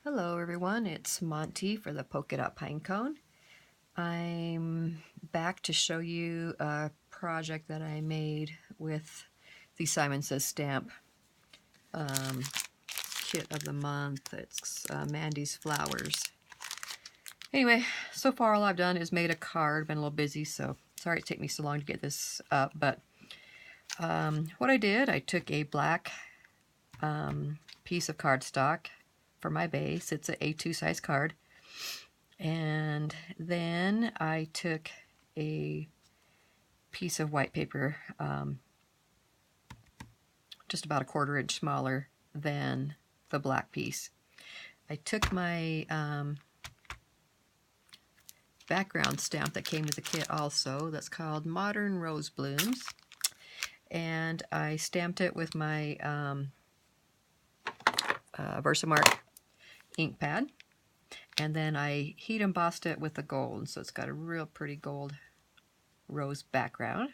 Hello everyone, it's Monty for the Polka Dot Pinecone. I'm back to show you a project that I made with the Simonsaysstamp kit of the month. It's Mandy's Flowers. Anyway, so far all I've done is made a card. Been a little busy, so sorry it took me so long to get this up, but what I did, I took a black piece of cardstock for my base. It's an A2 size card. And then I took a piece of white paper, just about a 1/4 inch smaller than the black piece. I took my background stamp that came with the kit also, that's called Modern Rose Blooms, and I stamped it with my Versamark ink pad, and then I heat embossed it with the gold, so it's got a real pretty gold rose background.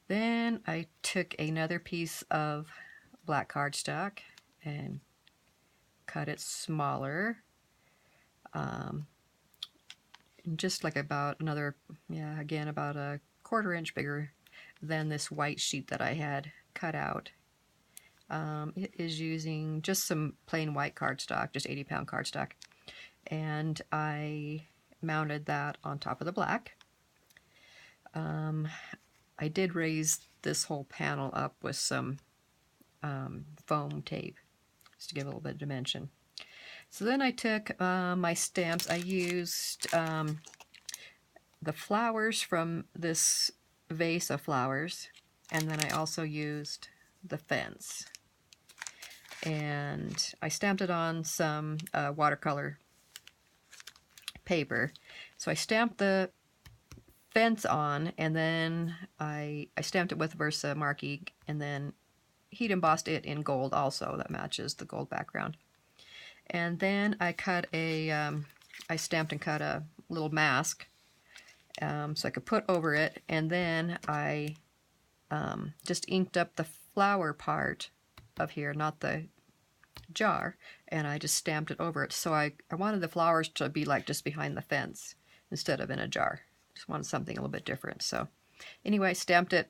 Then I took another piece of black cardstock and cut it smaller, just like about another, again about a 1/4 inch bigger than this white sheet that I had cut out. It is using just some plain white cardstock, just 80-pound cardstock, and I mounted that on top of the black. I did raise this whole panel up with some foam tape just to give a little bit of dimension. So then I took my stamps. I used the flowers from this vase of flowers, and then I also used the fence. And I stamped it on some watercolor paper. So I stamped the fence on, and then I stamped it with Versamark ink, and then heat embossed it in gold also that matches the gold background. And then I cut a, I stamped and cut a little mask so I could put over it, and then I just inked up the flower part of here, not the jar, and I just stamped it over it. So I wanted the flowers to be like just behind the fence instead of in a jar. Just wanted something a little bit different. So anyway, I stamped it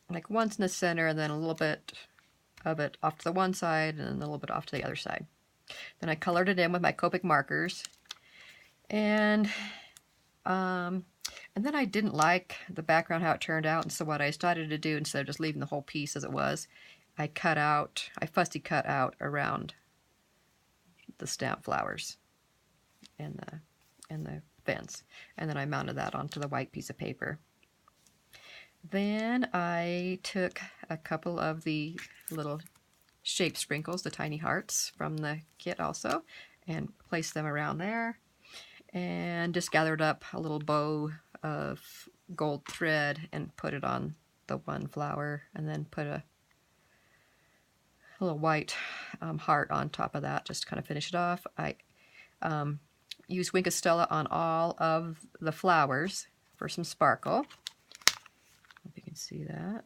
like once in the center, and then a little bit of it off to the one side and then a little bit off to the other side. Then I colored it in with my Coptic markers, and then I didn't like the background how it turned out, and so what I started to do, instead of just leaving the whole piece as it was, I fussy cut out around the stamp flowers and the fence, and then I mounted that onto the white piece of paper. Then I took a couple of the little shape sprinkles, the tiny hearts from the kit also, and placed them around there, and just gathered up a little bow of gold thread and put it on the one flower, and then put a little white heart on top of that just to kind of finish it off. I used Wink of Stella on all of the flowers for some sparkle. If you can see that.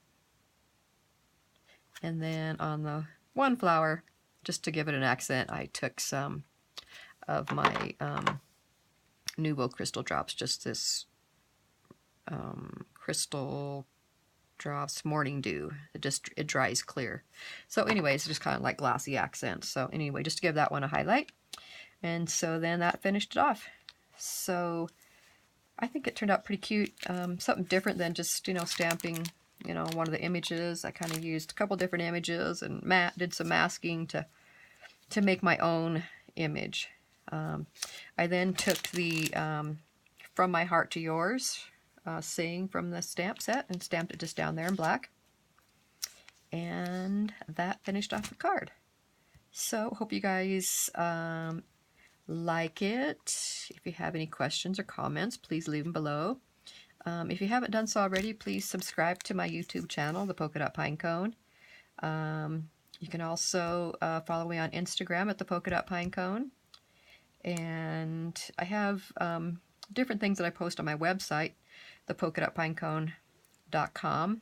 And then on the one flower, just to give it an accent, I took some of my Nouveau Crystal Drops, just this Crystal Drops Morning Dew. It dries clear. So anyways, just kind of like glossy accents. So anyway, just to give that one a highlight. And so then that finished it off. So I think it turned out pretty cute. Something different than just, stamping, one of the images. I kind of used a couple different images and did some masking to make my own image. I then took the From My Heart to Yours Sing from the stamp set and stamped it just down there in black. And that finished off the card. So hope you guys like it. If you have any questions or comments, please leave them below. If you haven't done so already, please subscribe to my YouTube channel, The Polka Dot Pinecone. You can also follow me on Instagram at The Polka Dot Pinecone. And I have different things that I post on my website, thepolkadotpinecone.com.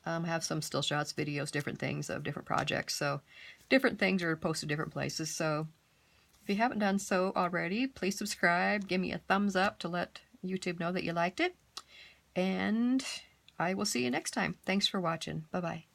I have some still shots, videos, different things of different projects. So different things are posted different places. So If you haven't done so already, please subscribe, give me a thumbs up to let YouTube know that you liked it, and I will see you next time. Thanks for watching. Bye-bye.